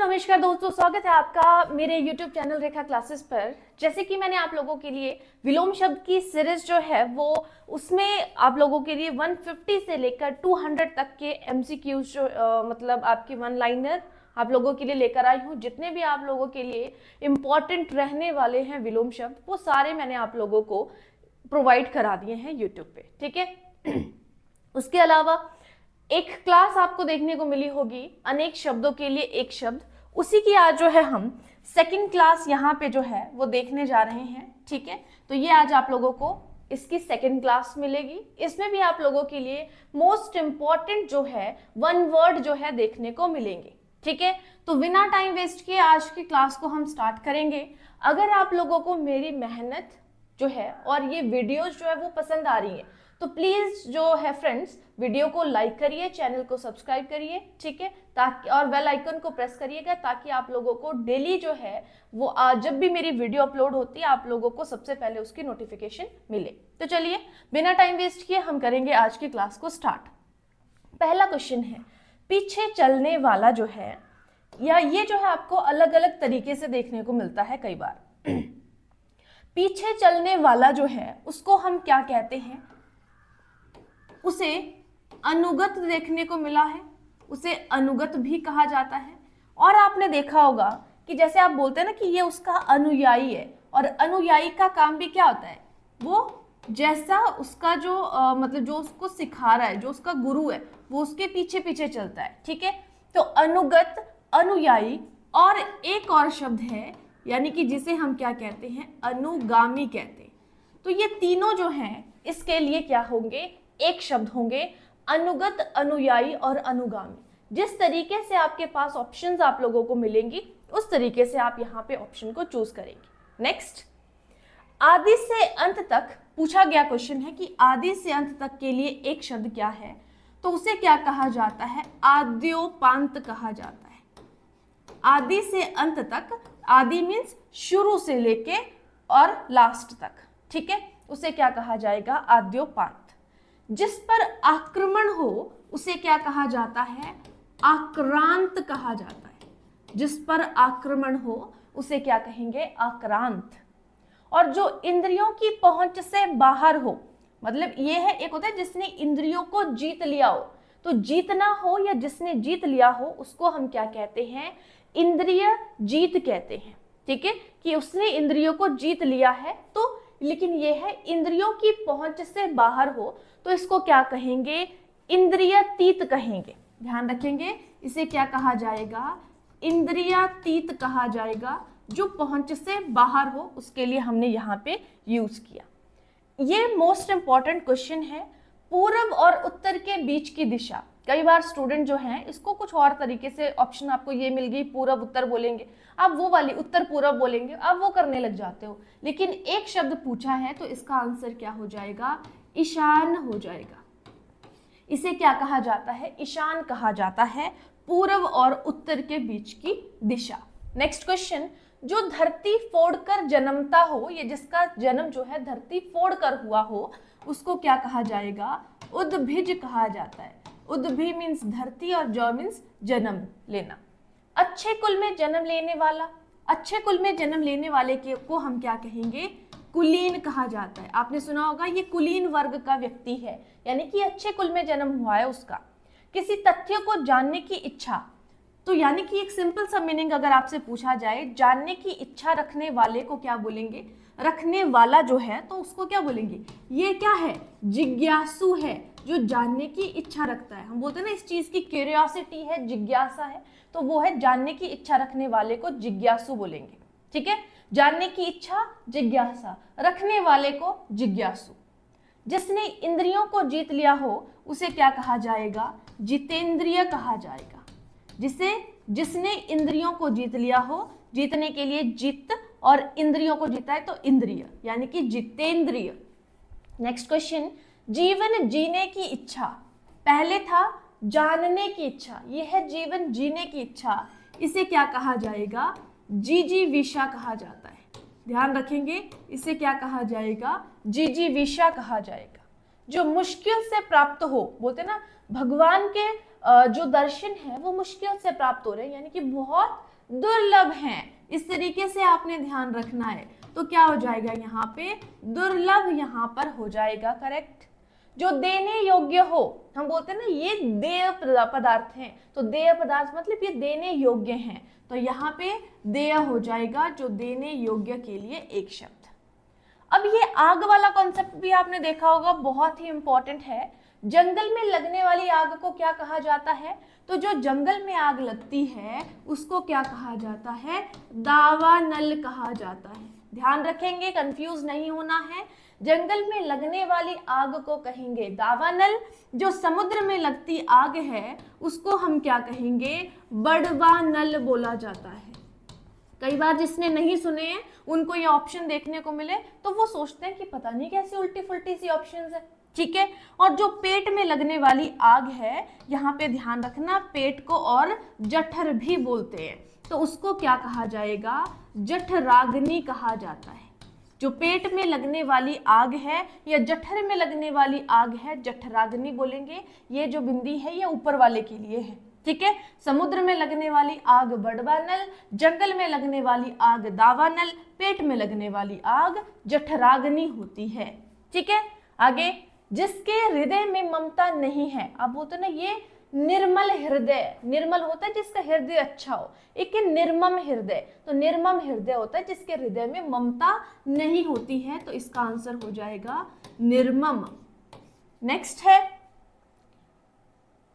नमस्कार दोस्तों, स्वागत है आपका मेरे YouTube चैनल रेखा क्लासेस पर। जैसे कि मैंने आप लोगों के लिए विलोम शब्द की सीरीज जो है वो उसमें आप लोगों के लिए 150 से लेकर 200 तक के MCQs जो मतलब आपकी वन लाइनर आप लोगों के लिए लेकर आई हूँ। जितने भी आप लोगों के लिए इम्पॉर्टेंट रहने वाले हैं विलोम शब्द, वो सारे मैंने आप लोगों को प्रोवाइड करा दिए हैं YouTube पे, ठीक है। उसके अलावा एक क्लास आपको देखने को मिली होगी अनेक शब्दों के लिए एक शब्द, उसी की आज जो है हम सेकंड क्लास यहाँ पे जो है वो देखने जा रहे हैं, ठीक है। तो ये आज आप लोगों को इसकी सेकंड क्लास मिलेगी। इसमें भी आप लोगों के लिए मोस्ट इम्पॉर्टेंट जो है वन वर्ड जो है देखने को मिलेंगे, ठीक है। तो बिना टाइम वेस्ट किए आज की क्लास को हम स्टार्ट करेंगे। अगर आप लोगों को मेरी मेहनत जो है और ये वीडियोज जो है वो पसंद आ रही है तो प्लीज जो है फ्रेंड्स वीडियो को लाइक करिए, चैनल को सब्सक्राइब करिए, ठीक है, ताकि और बेल आइकन को प्रेस करिएगा ताकि आप लोगों को डेली जो है वो जब भी मेरी वीडियो अपलोड होती है आप लोगों को सबसे पहले उसकी नोटिफिकेशन मिले। तो चलिए बिना टाइम वेस्ट किए हम करेंगे आज की क्लास को स्टार्ट। पहला क्वेश्चन है, पीछे चलने वाला जो है या ये जो है आपको अलग अलग तरीके से देखने को मिलता है कई बार। पीछे चलने वाला जो है उसको हम क्या कहते हैं? उसे अनुगत देखने को मिला है, उसे अनुगत भी कहा जाता है। और आपने देखा होगा कि जैसे आप बोलते हैं ना कि ये उसका अनुयायी है, और अनुयायी का काम भी क्या होता है, वो जैसा उसका जो मतलब जो उसको सिखा रहा है, जो उसका गुरु है, वो उसके पीछे पीछे चलता है, ठीक है। तो अनुगत, अनुयायी और एक और शब्द है यानी कि जिसे हम क्या कहते हैं, अनुगामी कहते हैं। तो ये तीनों जो हैं इसके लिए क्या होंगे, एक शब्द होंगे, अनुगत, अनुयायी और अनुगामी। जिस तरीके से आपके पास ऑप्शंस आप लोगों को मिलेंगी उस तरीके से आप यहाँ पे ऑप्शन को चूज करेंगे। नेक्स्ट, आदि से अंत तक पूछा गया क्वेश्चन है कि आदि से अंत तक के लिए एक शब्द क्या है, तो उसे क्या कहा जाता है, आद्योपांत कहा जाता है। आदि से अंत तक, आदि मीन्स शुरू से लेके और लास्ट तक, ठीक है, उसे क्या कहा जाएगा, आद्योपांत। जिस पर आक्रमण हो उसे क्या कहा जाता है, आक्रांत कहा जाता है। जिस पर आक्रमण हो उसे क्या कहेंगे, आक्रांत। और जो इंद्रियों की पहुंच से बाहर हो, मतलब ये है, एक होता है जिसने इंद्रियों को जीत लिया हो, तो जीतना हो या जिसने जीत लिया हो उसको हम क्या कहते हैं, इंद्रिय जीत कहते हैं, ठीक है, कि उसने इंद्रियों को जीत लिया है। तो लेकिन ये है इंद्रियों की पहुंच से बाहर हो तो इसको क्या कहेंगे, इंद्रियातीत कहेंगे। ध्यान रखेंगे, इसे क्या कहा जाएगा, इंद्रियातीत कहा जाएगा। जो पहुंच से बाहर हो उसके लिए हमने यहाँ पे यूज किया। ये मोस्ट इंपॉर्टेंट क्वेश्चन है, पूर्व और उत्तर के बीच की दिशा। कई बार स्टूडेंट जो हैं इसको कुछ और तरीके से ऑप्शन आपको ये मिल गई, पूर्व उत्तर बोलेंगे, आप वो वाली उत्तर पूर्व बोलेंगे, आप वो करने लग जाते हो। लेकिन एक शब्द पूछा है तो इसका आंसर क्या हो जाएगा, ईशान हो जाएगा। इसे क्या कहा जाता है, ईशान कहा जाता है, पूर्व और उत्तर के बीच की दिशा। नेक्स्ट क्वेश्चन, जो धरती फोड़कर जन्मता हो, ये जिसका जन्म जो है धरती फोड़कर हुआ हो उसको क्या कहा जाएगा, उद्भिज कहा जाता है। उद्भि मीन्स धरती और ज मीन्स जन्म लेना। अच्छे कुल में जन्म लेने वाला, अच्छे कुल में जन्म लेने वाले को हम क्या कहेंगे, कुलीन कहा जाता है। आपने सुना होगा ये कुलीन वर्ग का व्यक्ति है, यानी कि अच्छे कुल में जन्म हुआ है उसका। किसी तथ्य को जानने की इच्छा, तो यानी कि एक सिंपल सा मीनिंग अगर आपसे पूछा जाए, जानने की इच्छा रखने वाले को क्या बोलेंगे, रखने वाला जो है तो उसको क्या बोलेंगे, ये क्या है, जिज्ञासु है, जो जानने की इच्छा रखता है। हम बोलते हैं ना इस चीज की क्यूरियोसिटी है, जिज्ञासा है, तो वो है जानने की इच्छा रखने वाले को जिज्ञासु बोलेंगे, ठीक है। जानने की इच्छा, जिज्ञासा, रखने वाले को जिज्ञासु। जिसने इंद्रियों को जीत लिया हो उसे क्या कहा जाएगा, जितेंद्रिय कहा जाएगा। जिसने इंद्रियों को जीत लिया हो, जीतने के लिए जित और इंद्रियों को जीता है तो इंद्रिय यानी कि जितेंद्रिय। नेक्स्ट क्वेश्चन, जीवन जीने की इच्छा, पहले था जानने की इच्छा, यह है जीवन जीने की इच्छा, इसे क्या कहा जाएगा, जिजीविषा कहा जाता है। ध्यान रखेंगे, इसे क्या कहा जाएगा, जिजीविषा कहा जाएगा। जो मुश्किल से प्राप्त हो, बोलते ना भगवान के जो दर्शन है वो मुश्किल से प्राप्त हो रहे हैं, यानी कि बहुत दुर्लभ हैं। इस तरीके से आपने ध्यान रखना है। तो क्या हो जाएगा यहाँ पे, दुर्लभ यहाँ पर हो जाएगा करेक्ट। जो देने योग्य हो, हम बोलते हैं ना ये देय पदार्थ हैं, तो देय पदार्थ मतलब ये देने योग्य हैं, तो यहाँ पे देय हो जाएगा, जो देने योग्य के लिए एक शब्द। अब ये आग वाला कॉन्सेप्ट भी आपने देखा होगा, बहुत ही इंपॉर्टेंट है। जंगल में लगने वाली आग को क्या कहा जाता है, तो जो जंगल में आग लगती है उसको क्या कहा जाता है, दावानल कहा जाता है। ध्यान रखेंगे, कंफ्यूज नहीं होना है। जंगल में लगने वाली आग को कहेंगे दावानल, जो समुद्र में लगती आग है उसको हम क्या कहेंगे, बड़वानल बोला जाता है। कई बार जिसने नहीं सुने हैं उनको ये ऑप्शन देखने को मिले तो वो सोचते हैं कि पता नहीं कैसी उल्टी फुल्टी सी ऑप्शंस है, ठीक है। और जो पेट में लगने वाली आग है, यहाँ पे ध्यान रखना, पेट को और जठर भी बोलते हैं, तो उसको क्या कहा जाएगा, जठराग्नि कहा जाता है। जो पेट में लगने वाली आग है या जठर में लगने वाली आग है, जठराग्नि बोलेंगे। ये जो बिंदी है ये ऊपर वाले के लिए है, ठीक है। समुद्र में लगने वाली आग बड़वानल, जंगल में लगने वाली आग दावानल, पेट में लगने वाली आग जठराग्नि होती है, ठीक है। आगे, जिसके हृदय में ममता नहीं है, आप बोलते ना ये निर्मल हृदय, निर्मल होता है जिसका हृदय अच्छा हो, एक निर्मम हृदय, तो निर्मम हृदय होता है जिसके हृदय में ममता नहीं होती है, तो इसका आंसर हो जाएगा निर्मम। नेक्स्ट है,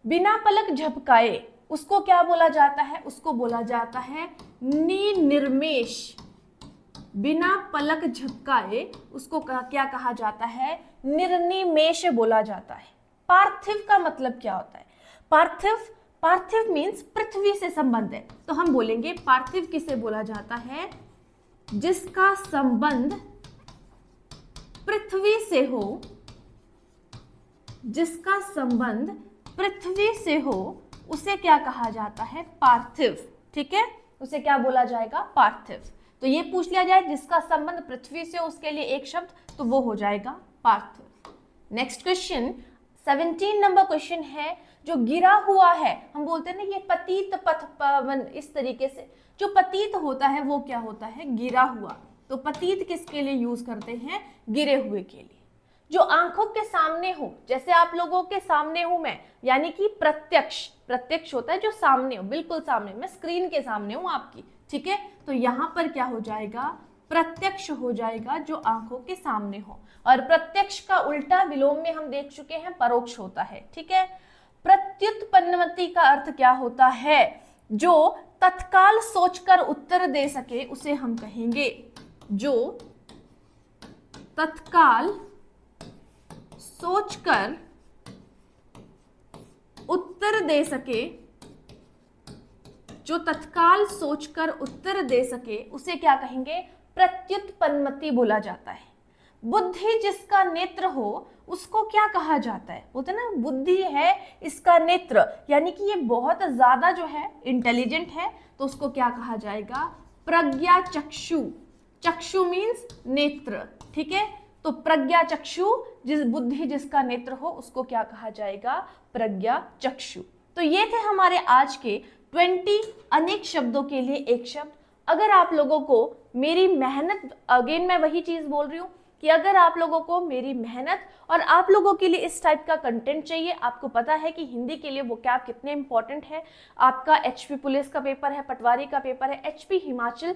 बिना पलक झपकाए, उसको क्या बोला जाता है, उसको बोला जाता है निर्मेश। बिना पलक झपकाए उसको क्या कहा जाता है, निर्निमेष बोला जाता है। पार्थिव का मतलब क्या होता है, पार्थिव, पार्थिव मीन्स पृथ्वी से संबंध है, तो हम बोलेंगे पार्थिव किसे बोला जाता है, जिसका संबंध पृथ्वी से हो, जिसका संबंध पृथ्वी से हो उसे क्या कहा जाता है, पार्थिव, ठीक है, उसे क्या बोला जाएगा, पार्थिव। तो ये पूछ लिया जाए जिसका संबंध पृथ्वी से, उसके लिए एक शब्द, तो वो हो जाएगा पार्थिव। नेक्स्ट क्वेश्चन 17 नंबर क्वेश्चन है, जो गिरा हुआ है, हम बोलते हैं ना ये पतित पथ पावन, इस तरीके से जो पतित होता है वो क्या होता है, गिरा हुआ। तो पतित किसके लिए यूज करते हैं, गिरे हुए के लिए। जो आंखों के सामने हो, जैसे आप लोगों के सामने हूं मैं, यानी कि प्रत्यक्ष, प्रत्यक्ष होता है जो सामने हो, बिल्कुल सामने, मैं स्क्रीन के सामने हूं आपकी, ठीक है। तो यहां पर क्या हो जाएगा, प्रत्यक्ष हो जाएगा, जो आंखों के सामने हो। और प्रत्यक्ष का उल्टा विलोम में हम देख चुके हैं, परोक्ष होता है, ठीक है। प्रत्युत्पन्नमति का अर्थ क्या होता है, जो तत्काल सोचकर उत्तर दे सके उसे हम कहेंगे, जो तत्काल सोचकर उत्तर दे सके, जो तत्काल सोचकर उत्तर दे सके उसे क्या कहेंगे, प्रत्युत्पन्नमति बोला जाता है। बुद्धि जिसका नेत्र हो उसको क्या कहा जाता है, बोलते ना बुद्धि है इसका नेत्र, यानी कि ये बहुत ज्यादा जो है इंटेलिजेंट है, तो उसको क्या कहा जाएगा, प्रज्ञा चक्षु। चक्षु मीन्स नेत्र, ठीक है। तो प्रज्ञा चक्षु, जिस बुद्धि जिसका नेत्र हो उसको क्या कहा जाएगा, प्रज्ञा चक्षु। तो ये थे हमारे आज के 20 अनेक शब्दों के लिए एक शब्द। अगर आप लोगों को मेरी मेहनत, अगेन मैं वही चीज बोल रही हूँ कि अगर आप लोगों को मेरी मेहनत और आप लोगों के लिए इस टाइप का कंटेंट चाहिए, आपको पता है कि हिंदी के लिए वोकैब कितने इंपॉर्टेंट है। आपका एचपी पुलिस का पेपर है, पटवारी का पेपर है, एचपी हिमाचल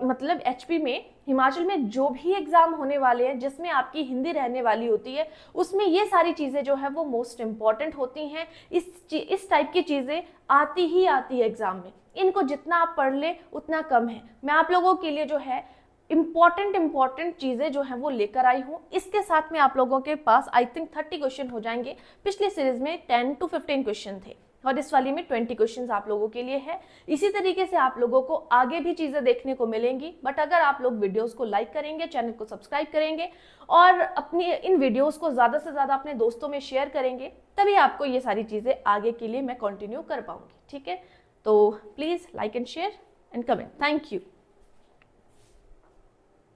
मतलब एचपी में, हिमाचल में जो भी एग्जाम होने वाले हैं जिसमें आपकी हिंदी रहने वाली होती है, उसमें ये सारी चीज़ें जो है वो मोस्ट इंपॉर्टेंट होती हैं। इस टाइप की चीज़ें आती ही आती है एग्जाम में, इनको जितना आप पढ़ ले उतना कम है। मैं आप लोगों के लिए जो है इंपॉर्टेंट चीजें जो हैं वो लेकर आई हूँ। इसके साथ में आप लोगों के पास आई थिंक 30 क्वेश्चन हो जाएंगे। पिछले सीरीज में 10 to 15 क्वेश्चन थे और इस वाली में 20 क्वेश्चन आप लोगों के लिए है। इसी तरीके से आप लोगों को आगे भी चीजें देखने को मिलेंगी, बट अगर आप लोग वीडियोस को लाइक करेंगे, चैनल को सब्सक्राइब करेंगे और अपनी इन वीडियोस को ज्यादा से ज्यादा अपने दोस्तों में शेयर करेंगे, तभी आपको ये सारी चीजें आगे के लिए मैं कंटिन्यू कर पाऊंगी, ठीक है। तो please like and share and comment. Thank you.